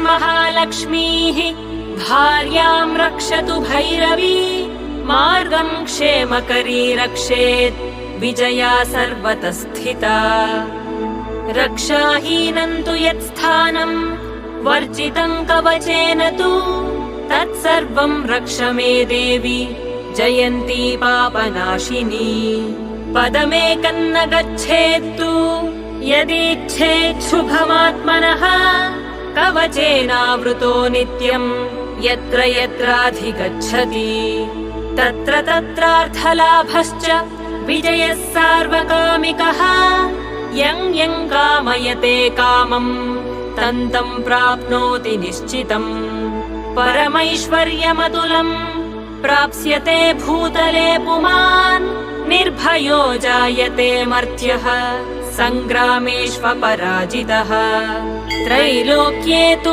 महालक्ष्मीः भार्याम् रक्षतु भैरवी मार्गम् क्षेमकरी रक्षेत् विजया सर्वतः स्थिता रक्षाहीनम् तु यत्स्थानम् वर्जितम् कवचेन तु तत्सर्वम् रक्ष मे देवी जयन्ती पापनाशिनी पदमेकम् न गच्छेत्तु यदीच्छेत् शुभमात्मनः कवचेनावृतो नित्यम् यत्र यत्राधिगच्छति तत्र तत्रार्थलाभश्च विजयः सार्वकामिकः यम् यम् कामयते कामम् तम् तम् प्राप्नोति निश्चितम् परमैश्वर्यमतुलम् प्राप्स्यते भूतले पुमान् निर्भयो जायते मर्त्यः सङ्ग्रामेष्वपराजितः त्रैलोक्ये तु